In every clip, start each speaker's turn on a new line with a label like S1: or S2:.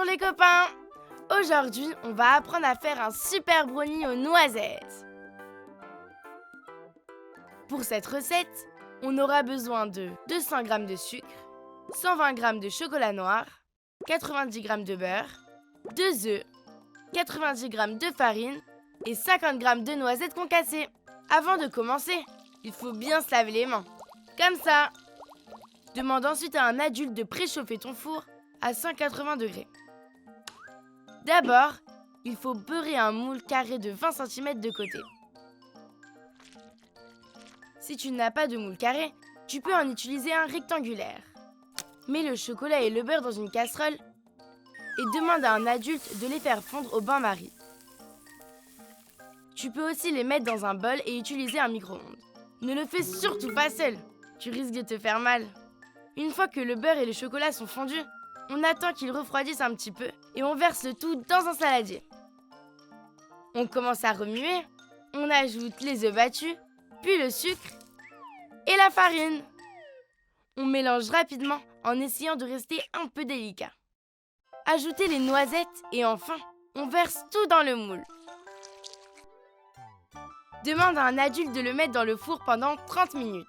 S1: les copains! Aujourd'hui, on va apprendre à faire un super brownie aux noisettes. Pour cette recette, on aura besoin de 200 g de sucre, 120 g de chocolat noir, 90 g de beurre, 2 œufs, 90 g de farine et 50 g de noisettes concassées. Avant de commencer, il faut bien se laver les mains. Comme ça. Demande ensuite à un adulte de préchauffer ton four à 180 degrés. D'abord, il faut beurrer un moule carré de 20 cm de côté. Si tu n'as pas de moule carré, tu peux en utiliser un rectangulaire. Mets le chocolat et le beurre dans une casserole et demande à un adulte de les faire fondre au bain-marie. Tu peux aussi les mettre dans un bol et utiliser un micro-ondes. Ne le fais surtout pas seul, tu risques de te faire mal. Une fois que le beurre et le chocolat sont fondus, on attend qu'ils refroidissent un petit peu et on verse le tout dans un saladier. On commence à remuer, on ajoute les œufs battus, puis le sucre et la farine. On mélange rapidement en essayant de rester un peu délicat. Ajoutez les noisettes et enfin, on verse tout dans le moule. Demande à un adulte de le mettre dans le four pendant 30 minutes.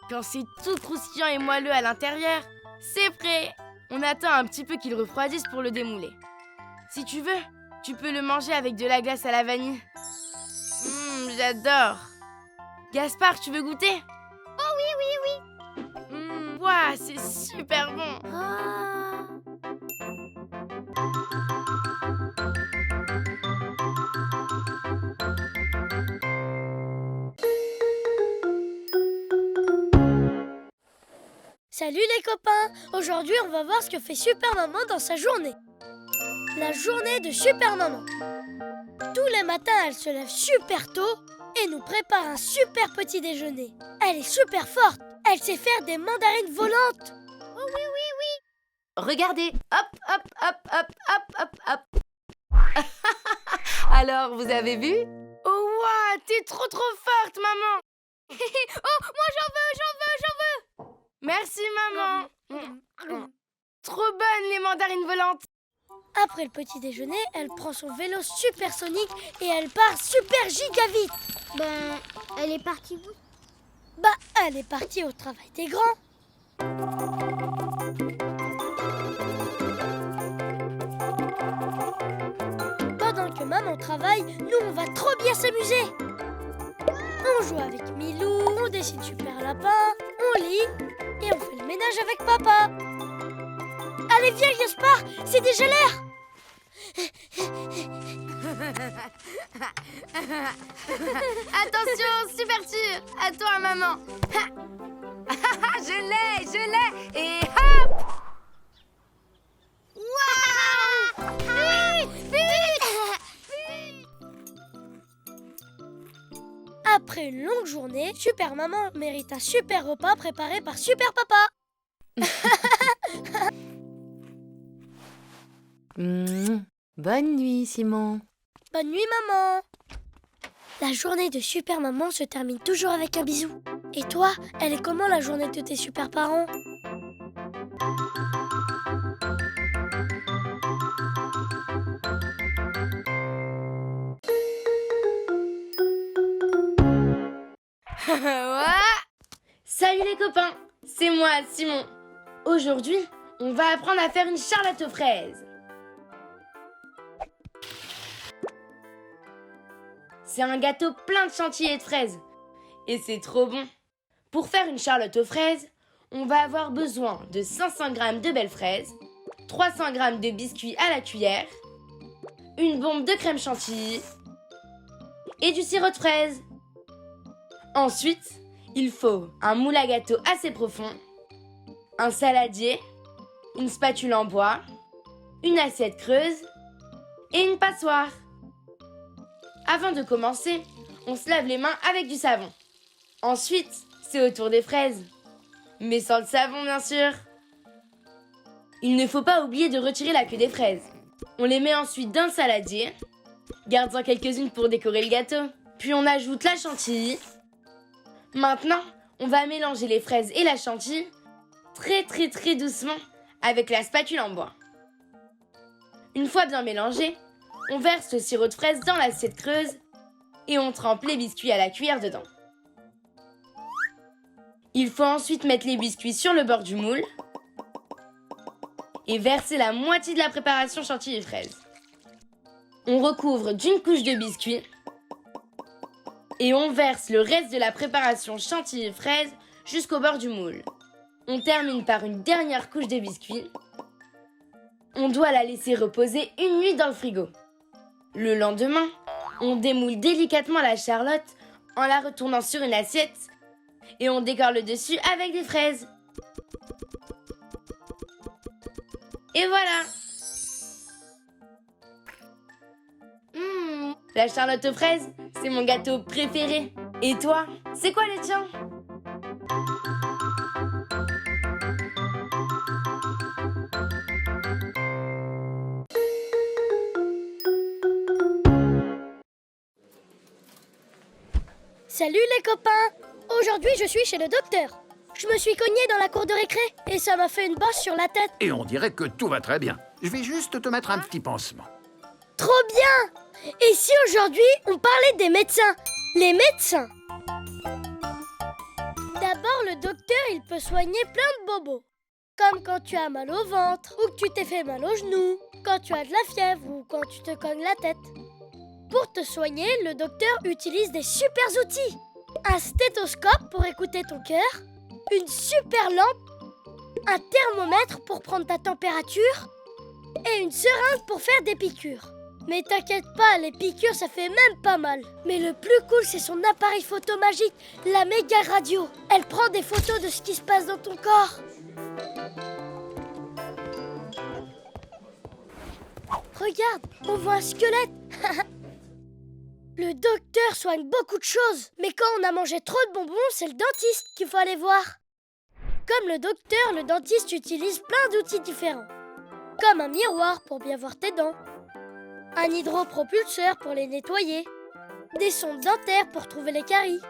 S1: Quand c'est tout croustillant et moelleux à l'intérieur, c'est prêt! On attend un petit peu qu'il refroidisse pour le démouler. Si tu veux, tu peux le manger avec de la glace à la vanille. J'adore! Gaspard, tu veux goûter?
S2: Oh oui.
S1: Ouah, c'est super bon!
S2: Salut les copains! Aujourd'hui, on va voir ce que fait Super Maman dans sa journée. La journée de Super Maman. Tous les matins, elle se lève super tôt et nous prépare un super petit déjeuner. Elle est super forte. Elle sait faire des mandarines volantes. Oh oui.
S3: Regardez, hop. Alors, vous avez vu?
S1: Oh ouah, t'es trop forte, maman!
S2: Oh, moi j'en veux!
S1: Merci, maman! Trop bonnes, les mandarines volantes!
S2: Après le petit déjeuner, elle prend son vélo supersonique et elle part super giga vite.
S4: Elle est partie où?
S2: Elle est partie au travail des grands. Pendant que maman travaille, nous on va trop bien s'amuser. On joue avec Milou, on dessine super lapin, on lit et on fait le ménage avec papa. Allez viens Gaspard, c'est déjà l'heure.
S1: Attention, super sûr! À toi, maman!
S3: Je l'ai! Et hop!
S2: Après une longue journée, Super Maman mérite un super repas préparé par Super Papa.
S3: Bonne nuit, Simon.
S2: Bonne nuit, maman. La journée de Super Maman se termine toujours avec un bisou. Et toi, elle est comment la journée de tes super parents?
S1: Salut les copains, c'est moi, Simon. Aujourd'hui, on va apprendre à faire une charlotte aux fraises. C'est un gâteau plein de chantilly et de fraises. Et c'est trop bon. Pour faire une charlotte aux fraises, on va avoir besoin de 500 g de belles fraises, 300 g de biscuits à la cuillère, une bombe de crème chantilly et du sirop de fraise. Ensuite, il faut un moule à gâteau assez profond, un saladier, une spatule en bois, une assiette creuse et une passoire. Avant de commencer, on se lave les mains avec du savon. Ensuite, c'est au tour des fraises. Mais sans le savon, bien sûr. Il ne faut pas oublier de retirer la queue des fraises. On les met ensuite dans le saladier, gardant quelques-unes pour décorer le gâteau. Puis on ajoute la chantilly. Maintenant, on va mélanger les fraises et la chantilly très doucement avec la spatule en bois. Une fois bien mélangé, on verse le sirop de fraise dans l'assiette creuse et on trempe les biscuits à la cuillère dedans. Il faut ensuite mettre les biscuits sur le bord du moule et verser la moitié de la préparation chantilly et fraises. On recouvre d'une couche de biscuits et on verse le reste de la préparation chantilly et fraises jusqu'au bord du moule. On termine par une dernière couche de biscuits. On doit la laisser reposer une nuit dans le frigo. Le lendemain, on démoule délicatement la charlotte en la retournant sur une assiette et on décore le dessus avec des fraises. Et voilà! La charlotte aux fraises, c'est mon gâteau préféré. Et toi, c'est quoi le tien?
S2: Salut les copains! Aujourd'hui, je suis chez le docteur. Je me suis cognée dans la cour de récré et ça m'a fait une bosse sur la tête.
S5: Et on dirait que tout va très bien. Je vais juste te mettre un petit pansement.
S2: Trop bien! Et si aujourd'hui, on parlait des médecins? Les médecins! D'abord, le docteur, il peut soigner plein de bobos. Comme quand tu as mal au ventre, ou que tu t'es fait mal au genou, quand tu as de la fièvre ou quand tu te cognes la tête. Pour te soigner, le docteur utilise des super outils. Un stéthoscope pour écouter ton cœur, une super lampe, un thermomètre pour prendre ta température et une seringue pour faire des piqûres. Mais t'inquiète pas, les piqûres ça fait même pas mal. Mais le plus cool c'est son appareil photo magique, la méga radio. Elle prend des photos de ce qui se passe dans ton corps. Regarde, on voit un squelette. Le docteur soigne beaucoup de choses, mais quand on a mangé trop de bonbons, c'est le dentiste qu'il faut aller voir. Comme le docteur, le dentiste utilise plein d'outils différents. Comme un miroir pour bien voir tes dents, un hydropropulseur pour les nettoyer, des sondes dentaires pour trouver les caries,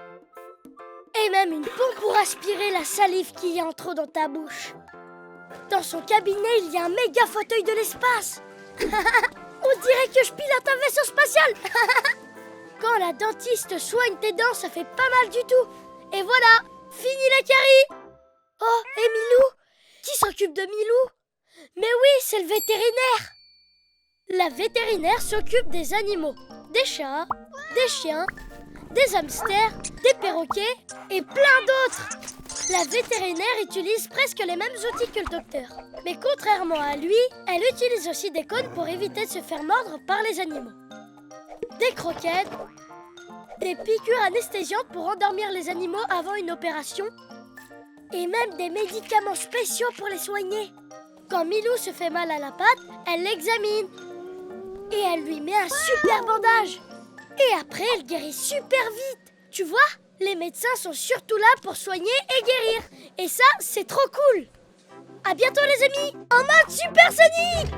S2: et même une pompe pour aspirer la salive qu'il y a en trop dans ta bouche. Dans son cabinet, il y a un méga fauteuil de l'espace. On dirait que je pilote un vaisseau spatial. Quand la dentiste soigne tes dents, ça fait pas mal du tout. Et voilà, fini la carie. Oh, et Milou? Qui s'occupe de Milou? Mais oui, c'est le vétérinaire. La vétérinaire s'occupe des animaux, des chats, des chiens, des hamsters, des perroquets et plein d'autres. La vétérinaire utilise presque les mêmes outils que le docteur. Mais contrairement à lui, elle utilise aussi des cônes pour éviter de se faire mordre par les animaux. Des croquettes, des piqûres anesthésiantes pour endormir les animaux avant une opération et même des médicaments spéciaux pour les soigner. Quand Milou se fait mal à la patte, elle l'examine et elle lui met un super bandage. Et après, elle guérit super vite. Tu vois, les médecins sont surtout là pour soigner et guérir. Et ça, c'est trop cool. À bientôt les amis, en mode supersonique.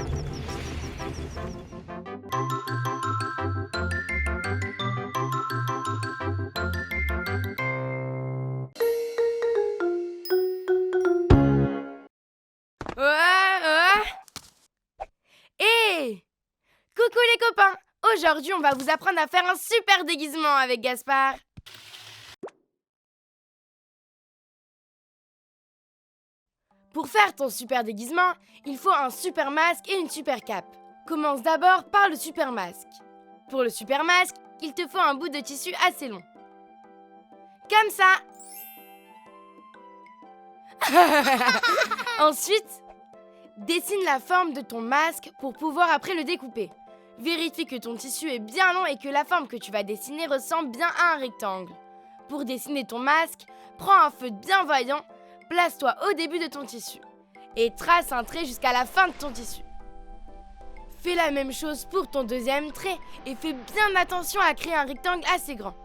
S1: Hey! Coucou les copains! Aujourd'hui, on va vous apprendre à faire un super déguisement avec Gaspard. Pour faire ton super déguisement, il faut un super masque et une super cape. Commence d'abord par le super masque. Pour le super masque, il te faut un bout de tissu assez long. Comme ça. Ensuite, dessine la forme de ton masque pour pouvoir après le découper. Vérifie que ton tissu est bien long et que la forme que tu vas dessiner ressemble bien à un rectangle. Pour dessiner ton masque, prends un feutre bien voyant, place-toi au début de ton tissu et trace un trait jusqu'à la fin de ton tissu. Fais la même chose pour ton deuxième trait et fais bien attention à créer un rectangle assez grand.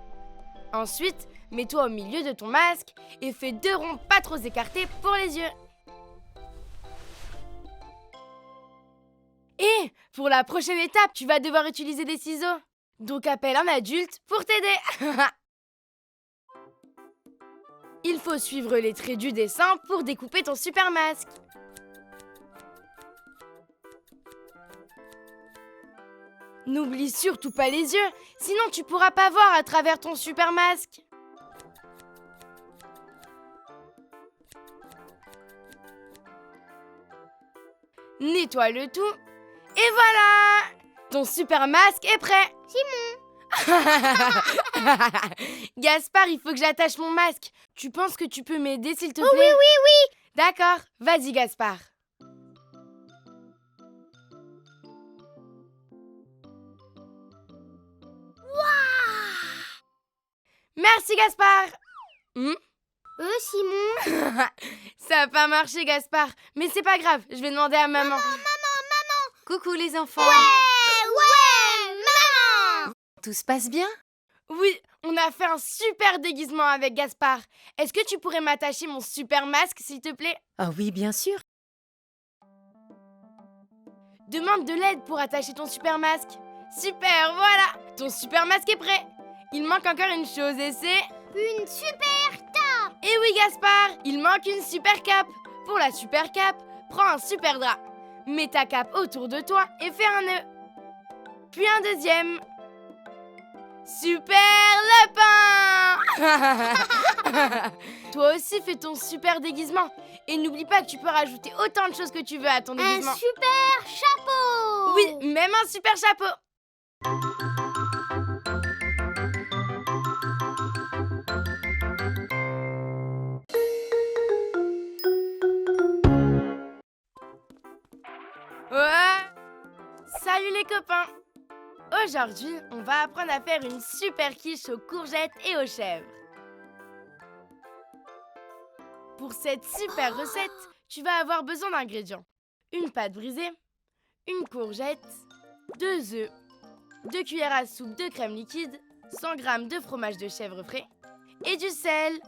S1: Ensuite, mets-toi au milieu de ton masque et fais 2 ronds pas trop écartés pour les yeux. Et pour la prochaine étape, tu vas devoir utiliser des ciseaux. Donc appelle un adulte pour t'aider. Il faut suivre les traits du dessin pour découper ton super masque. N'oublie surtout pas les yeux, sinon tu pourras pas voir à travers ton super masque. Nettoie le tout. Et voilà! Ton super masque est prêt. Simon! Gaspard, il faut que j'attache mon masque. Tu penses que tu peux m'aider, s'il te plaît?
S2: Oui, oui, oui.
S1: D'accord, vas-y Gaspard. Merci Gaspard.
S4: Simon.
S1: Ça a pas marché Gaspard, mais c'est pas grave, je vais demander à maman.
S3: Coucou les enfants.
S4: Ouais, maman.
S3: Tout se passe bien?
S1: Oui, on a fait un super déguisement avec Gaspard. Est-ce que tu pourrais m'attacher mon super masque, s'il te plaît?
S3: Ah oui, bien sûr.
S1: Demande de l'aide pour attacher ton super masque. Super, voilà! Ton super masque est prêt. Il manque encore une chose et c'est...
S4: Une super cape.
S1: Eh oui Gaspard, il manque une super cape. Pour la super cape, prends un super drap. Mets ta cape autour de toi et fais un nœud. Puis un deuxième. Super lapin. Toi aussi fais ton super déguisement. Et n'oublie pas que tu peux rajouter autant de choses que tu veux à ton déguisement.
S4: Un super chapeau.
S1: Oui, même un super chapeau. Ouais. Salut les copains. Aujourd'hui, on va apprendre à faire une super quiche aux courgettes et aux chèvres. Pour cette super recette, tu vas avoir besoin d'ingrédients. Une pâte brisée, une courgette, 2 œufs, 2 cuillères à soupe de crème liquide, 100 g de fromage de chèvre frais et du sel.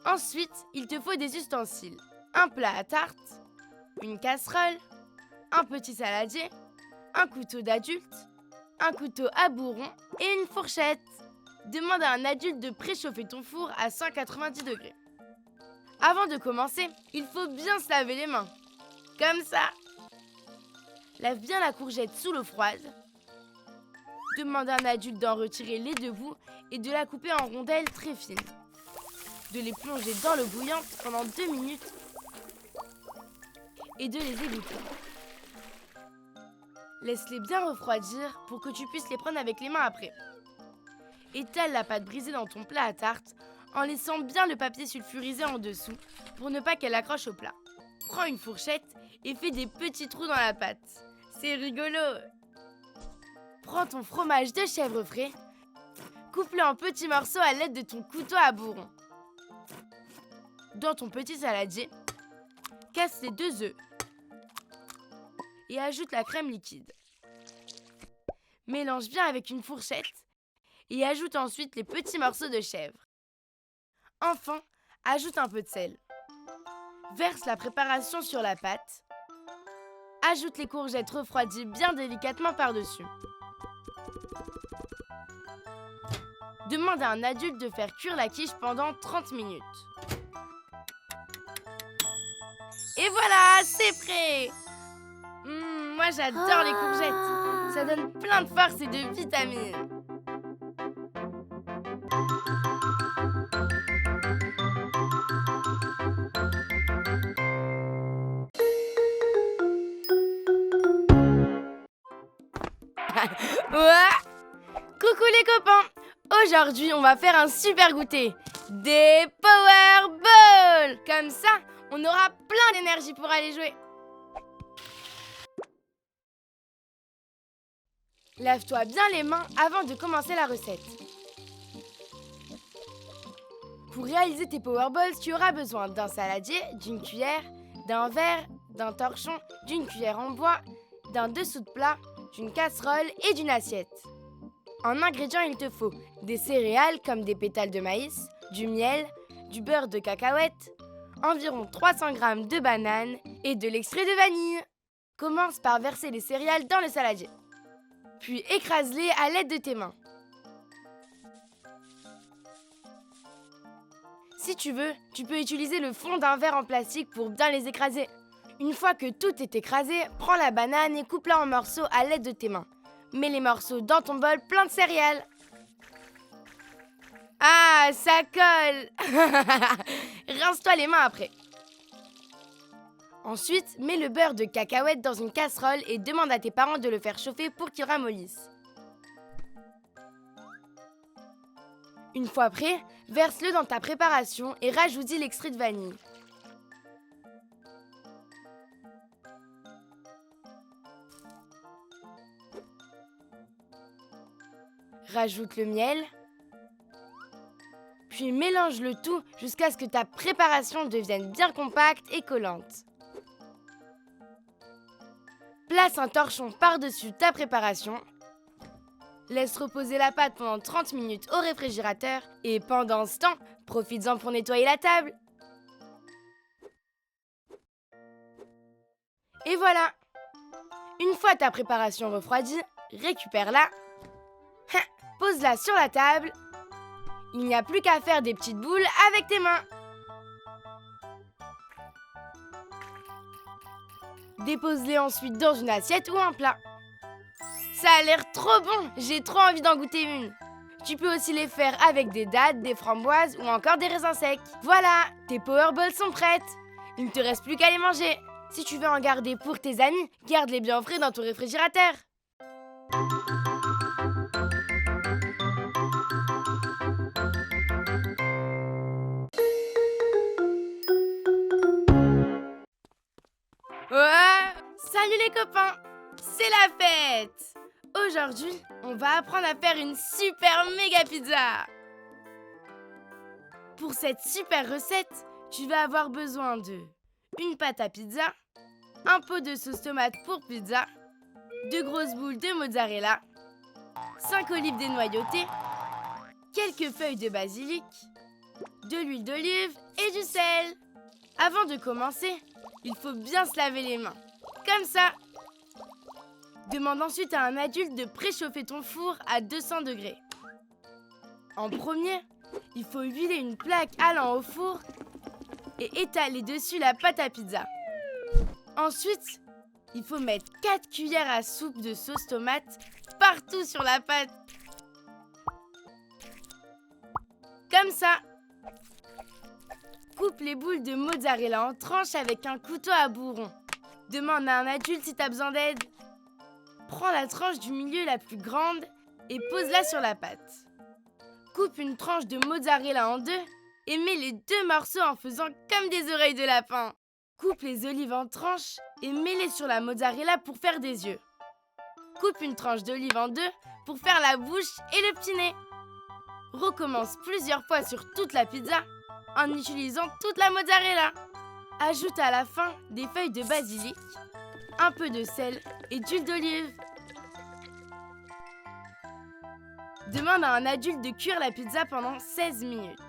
S1: Ensuite, il te faut des ustensiles. Un plat à tarte, une casserole, un petit saladier, un couteau d'adulte, un couteau à bourron et une fourchette. Demande à un adulte de préchauffer ton four à 190 degrés. Avant de commencer, il faut bien se laver les mains. Comme ça. Lave bien la courgette sous l'eau froide. Demande à un adulte d'en retirer les 2 bouts et de la couper en rondelles très fines. De les plonger dans l'eau bouillante pendant 2 minutes et de les égoutter. Laisse-les bien refroidir pour que tu puisses les prendre avec les mains après. Étale la pâte brisée dans ton plat à tarte en laissant bien le papier sulfurisé en dessous pour ne pas qu'elle accroche au plat. Prends une fourchette et fais des petits trous dans la pâte. C'est rigolo! Prends ton fromage de chèvre frais, coupe-le en petits morceaux à l'aide de ton couteau à bourron. Dans ton petit saladier, casse les 2 œufs et ajoute la crème liquide. Mélange bien avec une fourchette et ajoute ensuite les petits morceaux de chèvre. Enfin, ajoute un peu de sel. Verse la préparation sur la pâte. Ajoute les courgettes refroidies bien délicatement par-dessus. Demande à un adulte de faire cuire la quiche pendant 30 minutes. Et voilà, c'est prêt! Moi j'adore les courgettes. Ça donne plein de force et de vitamines. Ouais. Coucou les copains. Aujourd'hui, on va faire un super goûter. Des Powerballs. Comme ça, on aura plein d'énergie pour aller jouer. Lave-toi bien les mains avant de commencer la recette. Pour réaliser tes Powerballs, tu auras besoin d'un saladier, d'une cuillère, d'un verre, d'un torchon, d'une cuillère en bois, d'un dessous de plat, d'une casserole et d'une assiette. En ingrédients, il te faut des céréales comme des pétales de maïs, du miel, du beurre de cacahuète, environ 300 g de bananes et de l'extrait de vanille. Commence par verser les céréales dans le saladier. Puis écrase-les à l'aide de tes mains. Si tu veux, tu peux utiliser le fond d'un verre en plastique pour bien les écraser. Une fois que tout est écrasé, prends la banane et coupe-la en morceaux à l'aide de tes mains. Mets les morceaux dans ton bol plein de céréales. Ah, ça colle. Rince-toi les mains après. Ensuite, mets le beurre de cacahuète dans une casserole et demande à tes parents de le faire chauffer pour qu'il ramollisse. Une fois prêt, verse-le dans ta préparation et rajoute-y l'extrait de vanille. Rajoute le miel. Puis mélange le tout jusqu'à ce que ta préparation devienne bien compacte et collante. Place un torchon par-dessus ta préparation. Laisse reposer la pâte pendant 30 minutes au réfrigérateur et pendant ce temps, profites-en pour nettoyer la table. Et voilà! Une fois ta préparation refroidie, récupère-la, pose-la sur la table. Il n'y a plus qu'à faire des petites boules avec tes mains. Dépose-les ensuite dans une assiette ou un plat. Ça a l'air trop bon, j'ai trop envie d'en goûter une. Tu peux aussi les faire avec des dattes, des framboises ou encore des raisins secs. Voilà, tes Powerballs sont prêtes. Il ne te reste plus qu'à les manger. Si tu veux en garder pour tes amis, garde-les bien frais dans ton réfrigérateur. Ouais, salut les copains, c'est la fête. Aujourd'hui, on va apprendre à faire une super méga pizza. Pour cette super recette, tu vas avoir besoin de une pâte à pizza, un pot de sauce tomate pour pizza, 2 grosses boules de mozzarella, 5 olives dénoyautées, quelques feuilles de basilic, de l'huile d'olive et du sel. Avant de commencer, il faut bien se laver les mains, comme ça. Demande ensuite à un adulte de préchauffer ton four à 200 degrés. En premier, il faut huiler une plaque allant au four et étaler dessus la pâte à pizza. Ensuite, il faut mettre 4 cuillères à soupe de sauce tomate partout sur la pâte. Comme ça. Coupe les boules de mozzarella en tranches avec un couteau à bourron. Demande à un adulte si tu as besoin d'aide. Prends la tranche du milieu la plus grande et pose-la sur la pâte. Coupe une tranche de mozzarella en 2 et mets les 2 morceaux en faisant comme des oreilles de lapin. Coupe les olives en tranches et mets-les sur la mozzarella pour faire des yeux. Coupe une tranche d'olive en 2 pour faire la bouche et le petit nez. Recommence plusieurs fois sur toute la pizza en utilisant toute la mozzarella. Ajoute à la fin des feuilles de basilic, un peu de sel et d'huile d'olive. Demande à un adulte de cuire la pizza pendant 16 minutes.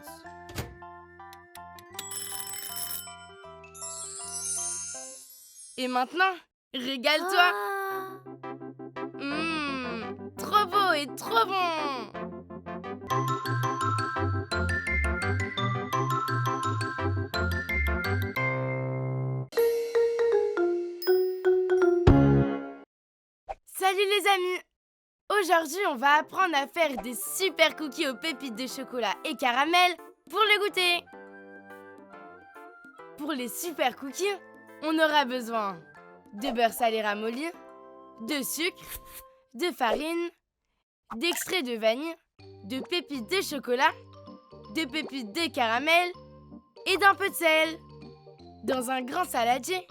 S1: Et maintenant, régale-toi. Trop beau et trop bon. Salut les amis! Aujourd'hui, on va apprendre à faire des super cookies aux pépites de chocolat et caramel pour le goûter. Pour les super cookies, on aura besoin de beurre salé ramolli, de sucre, de farine, d'extrait de vanille, de pépites de chocolat, de pépites de caramel et d'un peu de sel. Dans un grand saladier,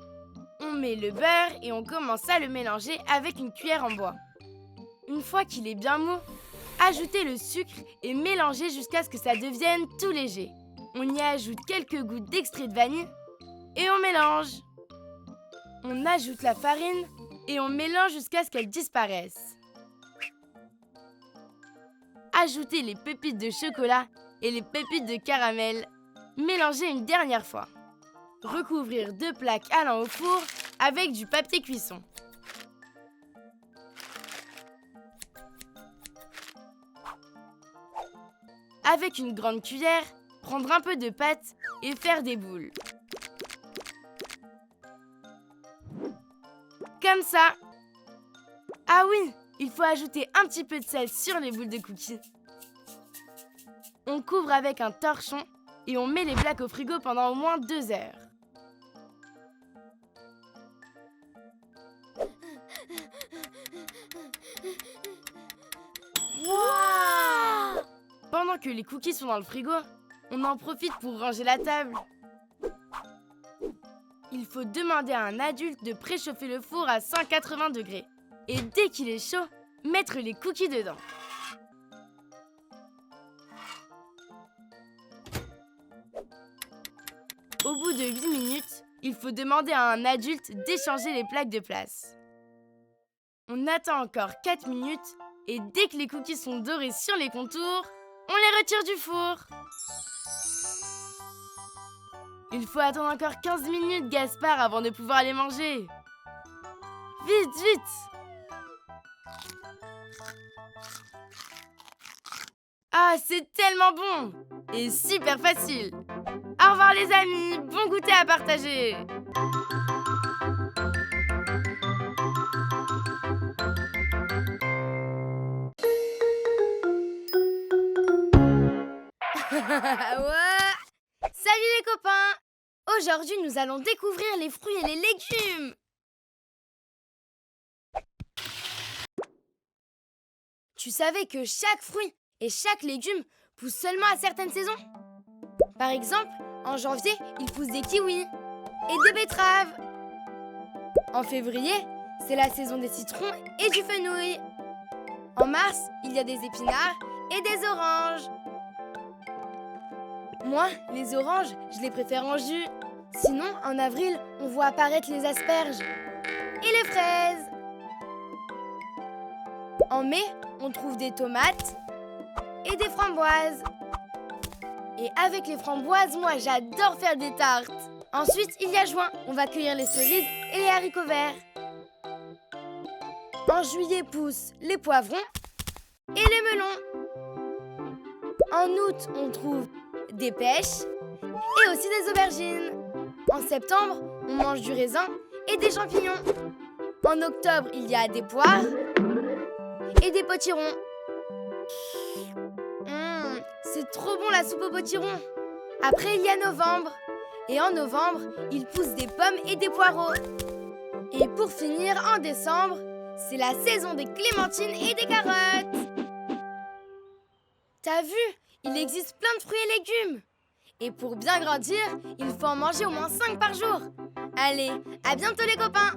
S1: on met le beurre et on commence à le mélanger avec une cuillère en bois. Une fois qu'il est bien mou, ajoutez le sucre et mélangez jusqu'à ce que ça devienne tout léger. On y ajoute quelques gouttes d'extrait de vanille et on mélange. On ajoute la farine et on mélange jusqu'à ce qu'elle disparaisse. Ajoutez les pépites de chocolat et les pépites de caramel. Mélangez une dernière fois. Recouvrir 2 plaques allant au four avec du papier cuisson. Avec une grande cuillère, prendre un peu de pâte et faire des boules. Comme ça. Ah oui, il faut ajouter un petit peu de sel sur les boules de cookies. On couvre avec un torchon et on met les plaques au frigo pendant au moins 2 heures.
S2: Wow!
S1: Pendant que les cookies sont dans le frigo, on en profite pour ranger la table. Il faut demander à un adulte de préchauffer le four à 180 degrés. Et dès qu'il est chaud, mettre les cookies dedans. Au bout de 8 minutes, il faut demander à un adulte d'échanger les plaques de place. On attend encore 4 minutes et dès que les cookies sont dorés sur les contours, on les retire du four. Il faut attendre encore 15 minutes, Gaspard, avant de pouvoir les manger. Vite, vite! Ah, c'est tellement bon! Et super facile! Au revoir les amis, bon goûter à partager! Ouais. Salut les copains! Aujourd'hui, nous allons découvrir les fruits et les légumes! Tu savais que chaque fruit et chaque légume pousse seulement à certaines saisons? Par exemple, en janvier, il pousse des kiwis et des betteraves. En février, c'est la saison des citrons et du fenouil. En mars, il y a des épinards et des oranges. Moi, les oranges, je les préfère en jus. Sinon, en avril, on voit apparaître les asperges et les fraises. En mai, on trouve des tomates et des framboises. Et avec les framboises, moi, j'adore faire des tartes. Ensuite, il y a juin. On va cueillir les cerises et les haricots verts. En juillet poussent les poivrons et les melons. En août, on trouve des pêches et aussi des aubergines. En septembre, on mange du raisin et des champignons. En octobre, il y a des poires et des potirons. C'est trop bon la soupe aux potirons. Après, il y a novembre. Et en novembre, il pousse des pommes et des poireaux. Et pour finir, en décembre, c'est la saison des clémentines et des carottes. T'as vu? Il existe plein de fruits et légumes. Et pour bien grandir, il faut en manger au moins 5 par jour. Allez, à bientôt les copains!